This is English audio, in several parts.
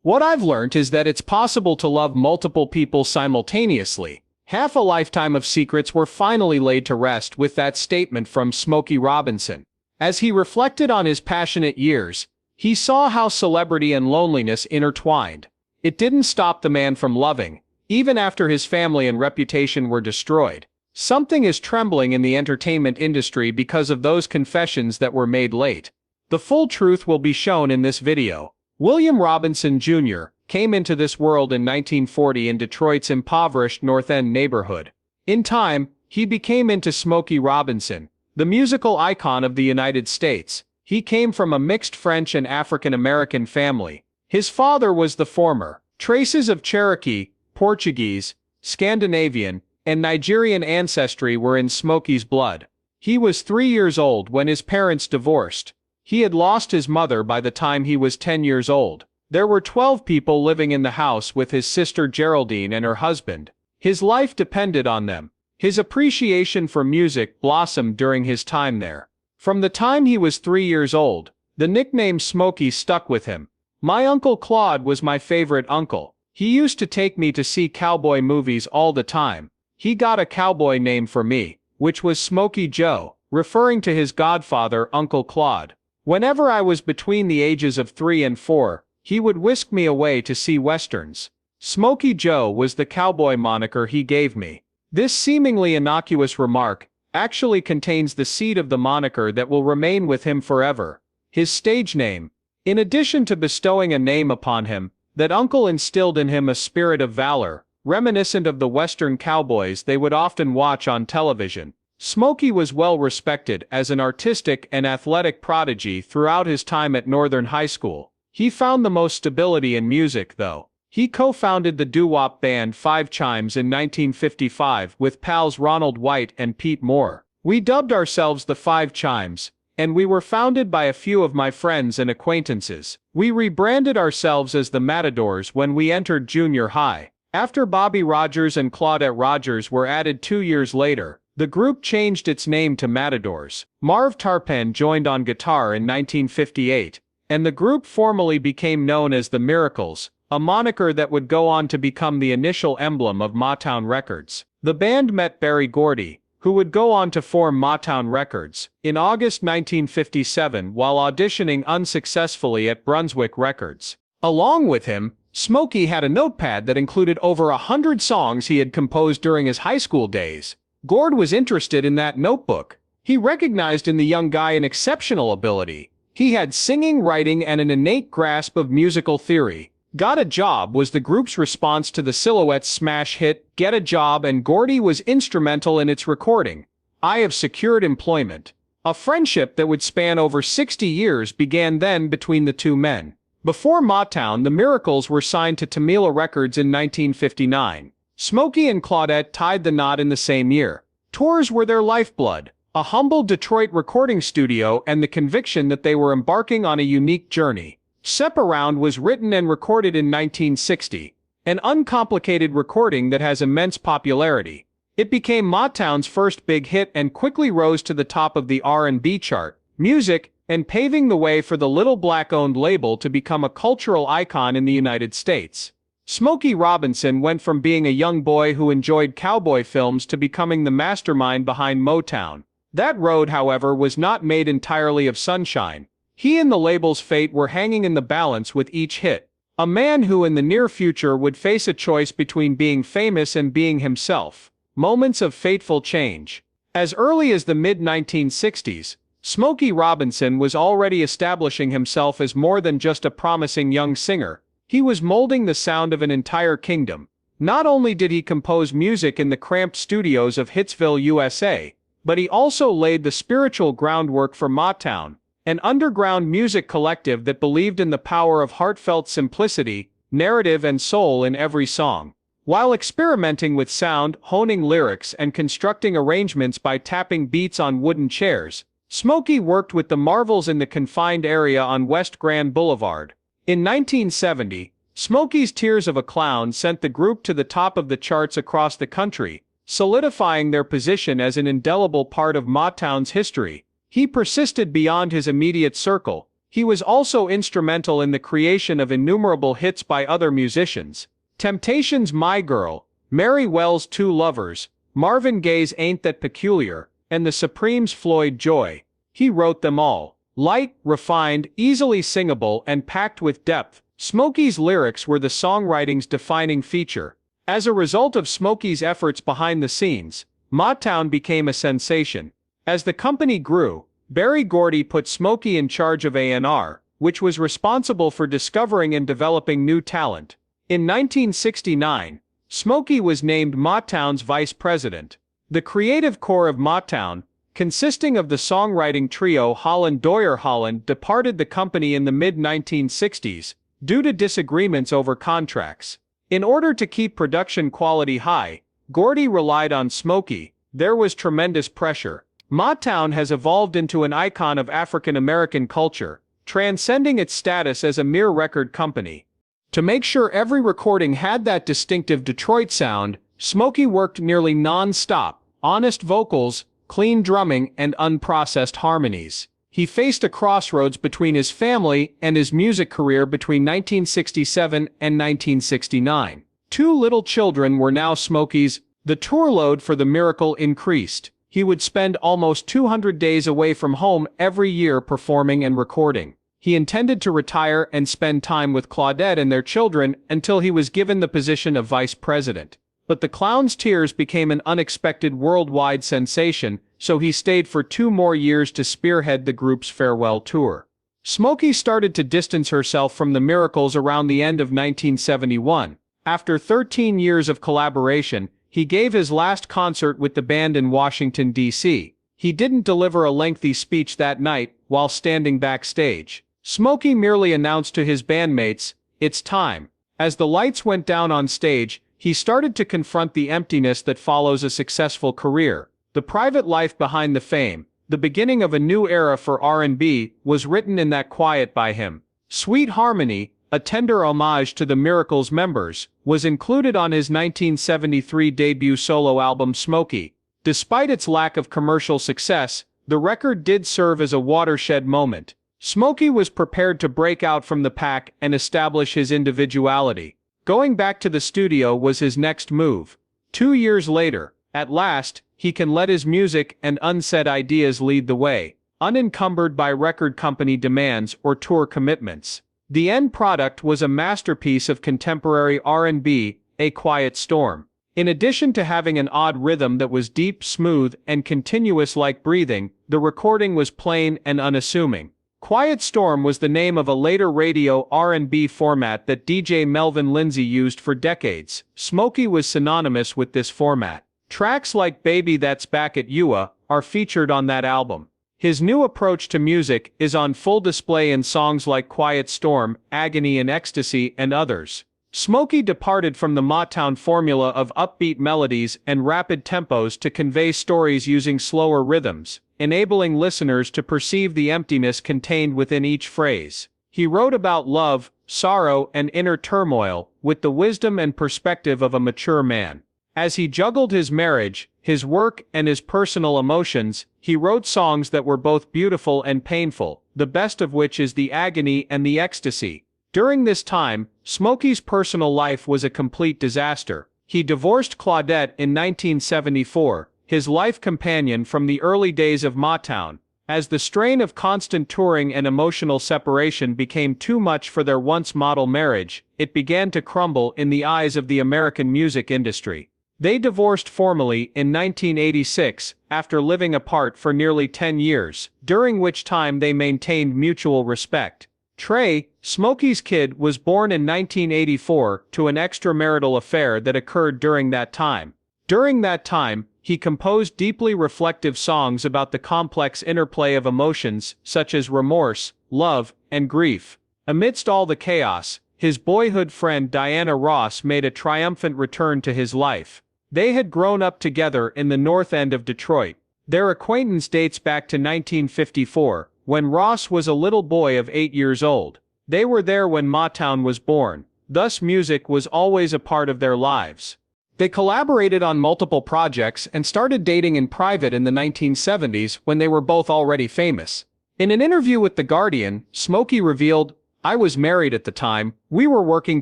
What I've learned is that it's possible to love multiple people simultaneously. Half a lifetime of secrets were finally laid to rest with that statement from Smokey Robinson. As he reflected on his passionate years, he saw how celebrity and loneliness intertwined. It didn't stop the man from loving, even after his family and reputation were destroyed. Something is trembling in the entertainment industry because of those confessions that were made late. The full truth will be shown in this video. William Robinson Jr. came into this world in 1940 in Detroit's impoverished North End neighborhood. In time, he became into Smokey Robinson, the musical icon of the United States. He came from a mixed French and African-American family. His father was the former. Traces of Cherokee, Portuguese, Scandinavian, and Nigerian ancestry were in Smokey's blood. He was 3 years old when his parents divorced. He had lost his mother by the time he was 10 years old. There were 12 people living in the house with his sister Geraldine and her husband. His life depended on them. His appreciation for music blossomed during his time there. From the time he was 3 years old, the nickname Smokey stuck with him. My Uncle Claude was my favorite uncle. He used to take me to see cowboy movies all the time. He got a cowboy name for me, which was Smokey Joe, referring to his godfather, Uncle Claude. Whenever I was between the ages of 3 and 4, he would whisk me away to see westerns. Smokey Joe was the cowboy moniker he gave me. This seemingly innocuous remark actually contains the seed of the moniker that will remain with him forever. His stage name. In addition to bestowing a name upon him, that uncle instilled in him a spirit of valor, reminiscent of the Western cowboys they would often watch on television. Smokey was well respected as an artistic and athletic prodigy throughout his time at Northern High School. He found the most stability in music, though. He co-founded the doo-wop band Five Chimes in 1955 with pals Ronald White and Pete Moore. We dubbed ourselves the Five Chimes, and we were founded by a few of my friends and acquaintances. We rebranded ourselves as the Matadors when we entered junior high. After Bobby Rogers and Claudette Rogers were added 2 years later, the group changed its name to Matadors. Marv Tarpan joined on guitar in 1958, and the group formally became known as the Miracles, a moniker that would go on to become the initial emblem of Motown Records. The band met Berry Gordy, who would go on to form Motown Records, in August 1957 while auditioning unsuccessfully at Brunswick Records. Along with him, Smokey had a notepad that included over 100 songs he had composed during his high school days. Gord was interested in that notebook. He recognized in the young guy an exceptional ability. He had singing, writing, and an innate grasp of musical theory. Got a Job was the group's response to the Silhouette's smash hit, Get a Job, and Gordy was instrumental in its recording. I Have Secured Employment. A friendship that would span over 60 years began then between the two men. Before Motown, the Miracles were signed to Tamila Records in 1959. Smokey and Claudette tied the knot in the same year. Tours were their lifeblood. A humble Detroit recording studio and the conviction that they were embarking on a unique journey. Step Around was written and recorded in 1960, an uncomplicated recording that has immense popularity. It became Motown's first big hit and quickly rose to the top of the R&B chart, music, and paving the way for the little black-owned label to become a cultural icon in the United States. Smokey Robinson went from being a young boy who enjoyed cowboy films to becoming the mastermind behind Motown. That road, however, was not made entirely of sunshine. He and the label's fate were hanging in the balance with each hit. A man who in the near future would face a choice between being famous and being himself. Moments of fateful change. As early as the mid-1960s, Smokey Robinson was already establishing himself as more than just a promising young singer. He was molding the sound of an entire kingdom. Not only did he compose music in the cramped studios of Hitsville, USA, but he also laid the spiritual groundwork for Motown, an underground music collective that believed in the power of heartfelt simplicity, narrative, and soul in every song. While experimenting with sound, honing lyrics, and constructing arrangements by tapping beats on wooden chairs, Smokey worked with the Marvels in the confined area on West Grand Boulevard. In 1970, Smokey's Tears of a Clown sent the group to the top of the charts across the country, solidifying their position as an indelible part of Motown's history. He persisted beyond his immediate circle, He was also instrumental in the creation of innumerable hits by other musicians. Temptations' My Girl, Mary Wells' Two Lovers, Marvin Gaye's Ain't That Peculiar, and the Supremes' Floyd Joy. He wrote them all. Light, refined, easily singable, and packed with depth, Smokey's lyrics were the songwriting's defining feature. As a result of Smokey's efforts behind the scenes, Motown became a sensation. As the company grew, Berry Gordy put Smokey in charge of A&R, which was responsible for discovering and developing new talent. In 1969, Smokey was named Motown's vice president. The creative core of Motown, consisting of the songwriting trio Holland Doyer Holland, departed the company in the mid-1960s due to disagreements over contracts. In order to keep production quality high, Gordy relied on Smokey. There was tremendous pressure. Motown has evolved into an icon of African American culture, transcending its status as a mere record company. To make sure every recording had that distinctive Detroit sound, Smokey worked nearly non-stop, honest vocals, clean drumming, and unprocessed harmonies. He faced a crossroads between his family and his music career between 1967 and 1969. Two little children were now Smokey's. The tour load for The Miracle increased. He would spend almost 200 days away from home every year performing and recording. He intended to retire and spend time with Claudette and their children until he was given the position of vice president. But The Clown's Tears became an unexpected worldwide sensation, so he stayed for 2 more years to spearhead the group's farewell tour. Smokey started to distance herself from the Miracles around the end of 1971. After 13 years of collaboration, he gave his last concert with the band in Washington, D.C. He didn't deliver a lengthy speech that night while standing backstage. Smokey merely announced to his bandmates, "It's time." As the lights went down on stage, he started to confront the emptiness that follows a successful career. The private life behind the fame, the beginning of a new era for R&B, was written in that quiet by him. Sweet Harmony, a tender homage to the Miracles members, was included on his 1973 debut solo album Smokey. Despite its lack of commercial success, the record did serve as a watershed moment. Smokey was prepared to break out from the pack and establish his individuality. Going back to the studio was his next move. 2 years later, at last, he can let his music and unsaid ideas lead the way, unencumbered by record company demands or tour commitments. The end product was a masterpiece of contemporary R&B, A Quiet Storm. In addition to having an odd rhythm that was deep, smooth, and continuous like breathing, the recording was plain and unassuming. Quiet Storm was the name of a later radio R&B format that DJ Melvin Lindsay used for decades. Smokey was synonymous with this format. Tracks like Baby That's Back at You are featured on that album. His new approach to music is on full display in songs like Quiet Storm, Agony and Ecstasy, and others. Smokey departed from the Motown formula of upbeat melodies and rapid tempos to convey stories using slower rhythms, enabling listeners to perceive the emptiness contained within each phrase. He wrote about love, sorrow, and inner turmoil, with the wisdom and perspective of a mature man. As he juggled his marriage, his work, and his personal emotions, he wrote songs that were both beautiful and painful, the best of which is The Agony and The Ecstasy. During this time, Smokey's personal life was a complete disaster. He divorced Claudette in 1974, his life companion from the early days of Motown. As the strain of constant touring and emotional separation became too much for their once model marriage, it began to crumble in the eyes of the American music industry. They divorced formally in 1986, after living apart for nearly 10 years, during which time they maintained mutual respect. Trey, Smokey's kid, was born in 1984 to an extramarital affair that occurred during that time. During that time, he composed deeply reflective songs about the complex interplay of emotions such as remorse, love, and grief. Amidst all the chaos, his boyhood friend Diana Ross made a triumphant return to his life. They had grown up together in the North End of Detroit. Their acquaintance dates back to 1954, when Ross was a little boy of 8 years old. They were there when Motown was born, thus music was always a part of their lives. They collaborated on multiple projects and started dating in private in the 1970s when they were both already famous. In an interview with The Guardian, Smokey revealed, "I was married at the time, we were working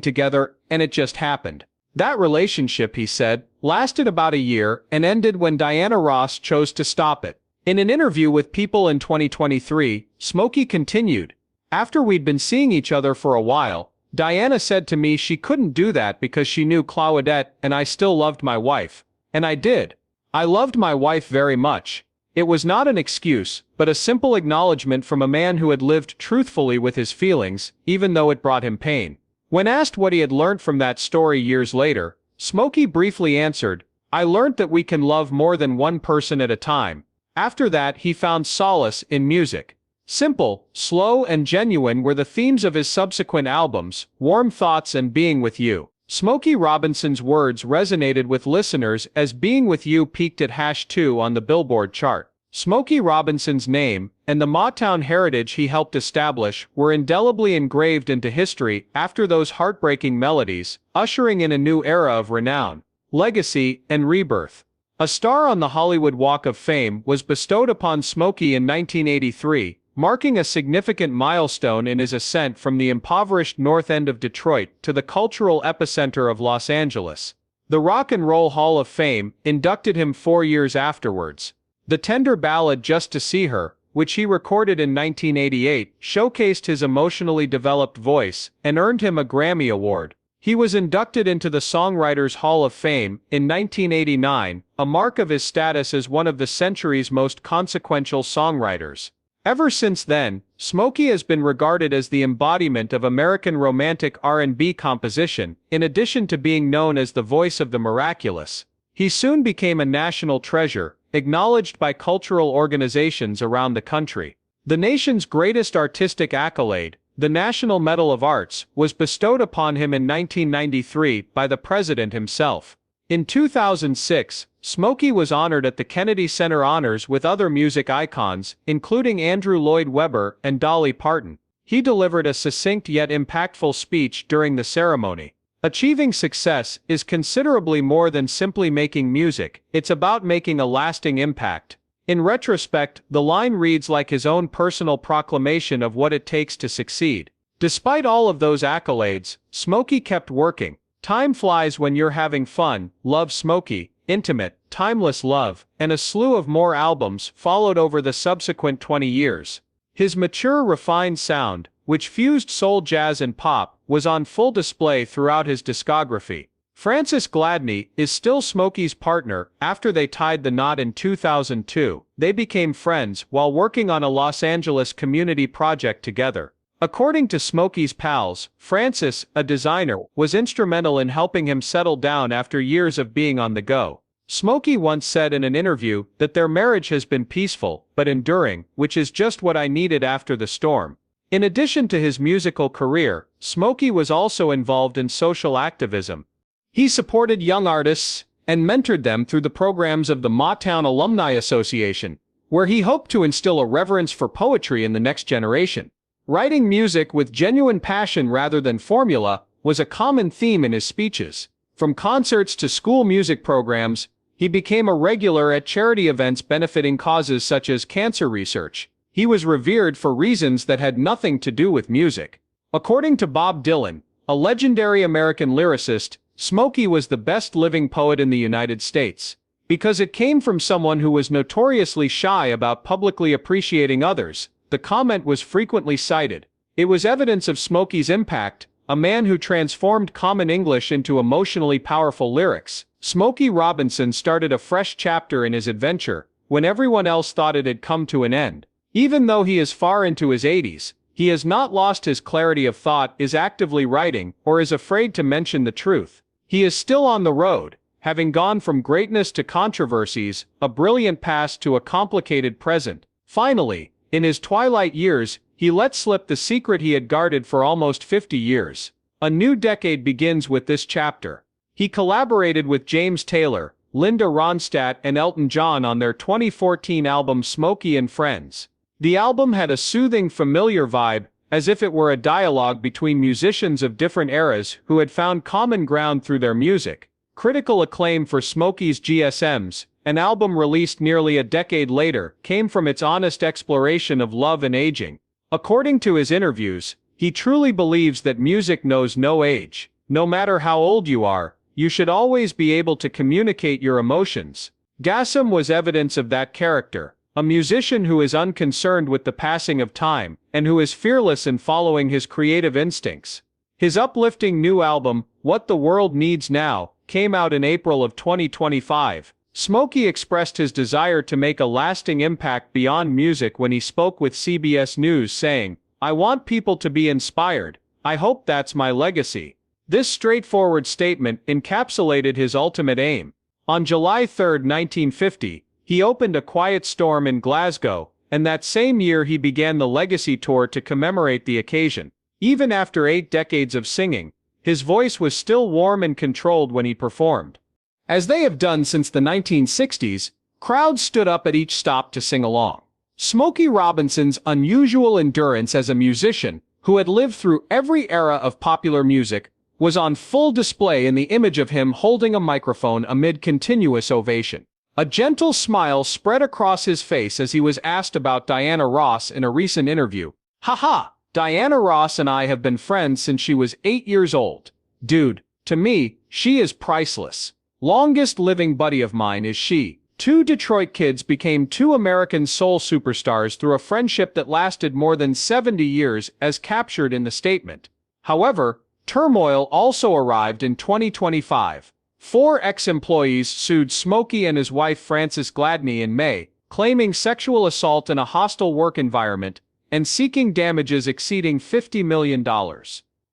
together, and it just happened." That relationship, he said, lasted about a year and ended when Diana Ross chose to stop it. In an interview with People in 2023, Smokey continued, "After we'd been seeing each other for a while, Diana said to me she couldn't do that because she knew Claudette and I still loved my wife. And I did. I loved my wife very much. It was not an excuse, but a simple acknowledgement from a man who had lived truthfully with his feelings, even though it brought him pain." When asked what he had learned from that story years later, Smokey briefly answered, "I learned that we can love more than one person at a time." After that, he found solace in music. Simple, slow, and genuine were the themes of his subsequent albums, Warm Thoughts and Being With You. Smokey Robinson's words resonated with listeners as Being With You peaked at #2 on the Billboard chart. Smokey Robinson's name, and the Motown heritage he helped establish, were indelibly engraved into history after those heartbreaking melodies, ushering in a new era of renown, legacy, and rebirth. A star on the Hollywood Walk of Fame was bestowed upon Smokey in 1983, marking a significant milestone in his ascent from the impoverished North End of Detroit to the cultural epicenter of Los Angeles. The Rock and Roll Hall of Fame inducted him 4 years afterwards. The tender ballad Just to See Her, which he recorded in 1988, showcased his emotionally developed voice and earned him a Grammy Award. He was inducted into the Songwriters Hall of Fame in 1989, a mark of his status as one of the century's most consequential songwriters. Ever since then, Smokey has been regarded as the embodiment of American romantic R&B composition, in addition to being known as the voice of the miraculous. He soon became a national treasure, acknowledged by cultural organizations around the country. The nation's greatest artistic accolade, the National Medal of Arts, was bestowed upon him in 1993 by the president himself. In 2006, Smokey was honored at the Kennedy Center Honors with other music icons, including Andrew Lloyd Webber and Dolly Parton. He delivered a succinct yet impactful speech during the ceremony. Achieving success is considerably more than simply making music, it's about making a lasting impact. In retrospect, the line reads like his own personal proclamation of what it takes to succeed. Despite all of those accolades, Smokey kept working. Time flies when you're having fun, Love Smokey, Intimate, Timeless Love, and a slew of more albums followed over the subsequent 20 years. His mature, refined sound, which fused soul, jazz, and pop, was on full display throughout his discography. Frances Gladney is still Smokey's partner. After they tied the knot in 2002, they became friends while working on a Los Angeles community project together. According to Smokey's pals, Frances, a designer, was instrumental in helping him settle down after years of being on the go. Smokey once said in an interview that their marriage has been peaceful but enduring, which is just what I needed after the storm. In addition to his musical career, Smokey was also involved in social activism. He supported young artists and mentored them through the programs of the Motown Alumni Association, where he hoped to instill a reverence for poetry in the next generation. Writing music with genuine passion rather than formula was a common theme in his speeches. From concerts to school music programs, he became a regular at charity events benefiting causes such as cancer research. He was revered for reasons that had nothing to do with music. According to Bob Dylan, a legendary American lyricist, Smokey was the best living poet in the United States, because it came from someone who was notoriously shy about publicly appreciating others. The comment was frequently cited. It was evidence of Smokey's impact, a man who transformed common English into emotionally powerful lyrics. Smokey Robinson started a fresh chapter in his adventure, when everyone else thought it had come to an end. Even though he is far into his 80s, he has not lost his clarity of thought, is actively writing, or is afraid to mention the truth. He is still on the road, having gone from greatness to controversies, a brilliant past to a complicated present. Finally, in his twilight years, he let slip the secret he had guarded for almost 50 years. A new decade begins with this chapter. He collaborated with James Taylor, Linda Ronstadt, and Elton John on their 2014 album Smokey and Friends. The album had a soothing, familiar vibe, as if it were a dialogue between musicians of different eras who had found common ground through their music. Critical acclaim for Smokey's GSMs an album released nearly a decade later, came from its honest exploration of love and aging. According to his interviews, he truly believes that music knows no age. No matter how old you are, you should always be able to communicate your emotions. Gassam was evidence of that character, a musician who is unconcerned with the passing of time, and who is fearless in following his creative instincts. His uplifting new album, What the World Needs Now, came out in April of 2025. Smokey expressed his desire to make a lasting impact beyond music when he spoke with CBS News, saying, "I want people to be inspired. I hope that's my legacy." This straightforward statement encapsulated his ultimate aim. On July 3, 1950, he opened A Quiet Storm in Glasgow, and that same year he began the Legacy Tour to commemorate the occasion. Even after 8 decades of singing, his voice was still warm and controlled when he performed. As they have done since the 1960s, crowds stood up at each stop to sing along. Smokey Robinson's unusual endurance as a musician, who had lived through every era of popular music, was on full display in the image of him holding a microphone amid continuous ovation. A gentle smile spread across his face as he was asked about Diana Ross in a recent interview. "Haha, Diana Ross and I have been friends since she was 8 years old. Dude, to me, she is priceless. Longest living buddy of mine is she." Two Detroit kids became two American soul superstars through a friendship that lasted more than 70 years, as captured in the statement. However, turmoil also arrived in 2025. 4 ex-employees sued Smokey and his wife Frances Gladney in May, claiming sexual assault in a hostile work environment, and seeking damages exceeding $50 million.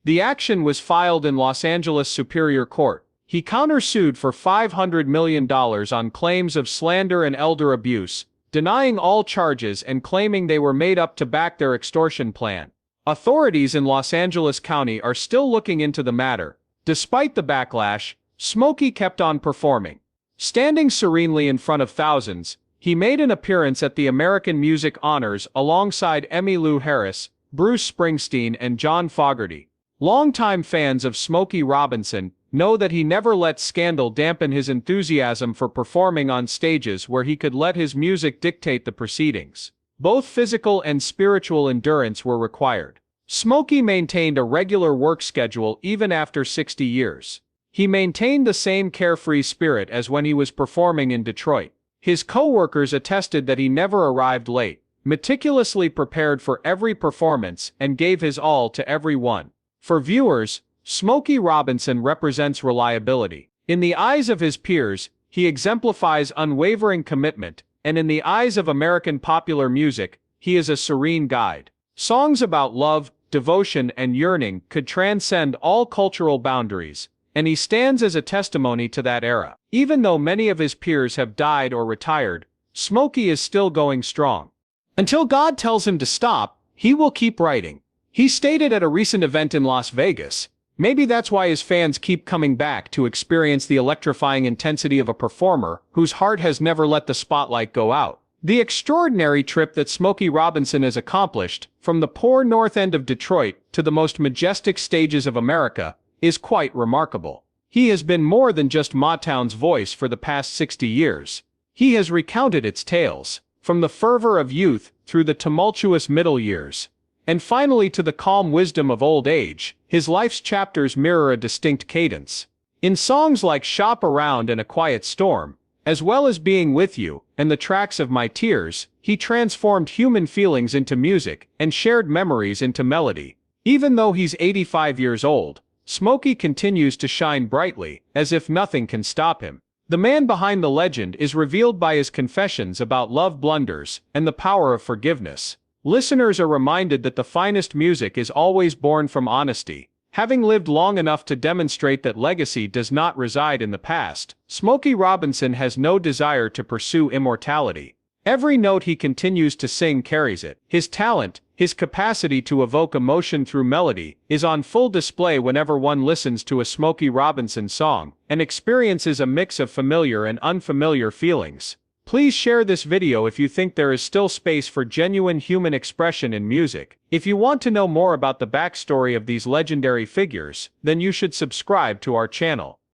The action was filed in Los Angeles Superior Court. He countersued for $500 million on claims of slander and elder abuse, denying all charges and claiming they were made up to back their extortion plan. Authorities in Los Angeles County are still looking into the matter. Despite the backlash, Smokey kept on performing. Standing serenely in front of thousands, he made an appearance at the American Music Honors alongside Emmylou Harris, Bruce Springsteen, and John Fogerty. Longtime fans of Smokey Robinson know that he never let scandal dampen his enthusiasm for performing on stages where he could let his music dictate the proceedings. Both physical and spiritual endurance were required. Smokey maintained a regular work schedule even after 60 years. He maintained the same carefree spirit as when he was performing in Detroit. His co-workers attested that he never arrived late, meticulously prepared for every performance, and gave his all to every one. For viewers, Smokey Robinson represents reliability. In the eyes of his peers, he exemplifies unwavering commitment, and in the eyes of American popular music, he is a serene guide. Songs about love, devotion, and yearning could transcend all cultural boundaries, and he stands as a testimony to that era. Even though many of his peers have died or retired, Smokey is still going strong. Until God tells him to stop, he will keep writing. He stated at a recent event in Las Vegas, maybe that's why his fans keep coming back to experience the electrifying intensity of a performer whose heart has never let the spotlight go out. The extraordinary trip that Smokey Robinson has accomplished, from the poor north end of Detroit to the most majestic stages of America, is quite remarkable. He has been more than just Motown's voice for the past 60 years. He has recounted its tales, from the fervor of youth through the tumultuous middle years, and finally to the calm wisdom of old age. His life's chapters mirror a distinct cadence. In songs like Shop Around and A Quiet Storm, as well as Being With You and the tracks of My Tears, he transformed human feelings into music and shared memories into melody. Even though he's 85 years old, Smokey continues to shine brightly, as if nothing can stop him. The man behind the legend is revealed by his confessions about love blunders and the power of forgiveness. Listeners are reminded that the finest music is always born from honesty. Having lived long enough to demonstrate that legacy does not reside in the past, Smokey Robinson has no desire to pursue immortality. Every note he continues to sing carries it. His talent, his capacity to evoke emotion through melody, is on full display whenever one listens to a Smokey Robinson song and experiences a mix of familiar and unfamiliar feelings. Please share this video if you think there is still space for genuine human expression in music. If you want to know more about the backstory of these legendary figures, then you should subscribe to our channel.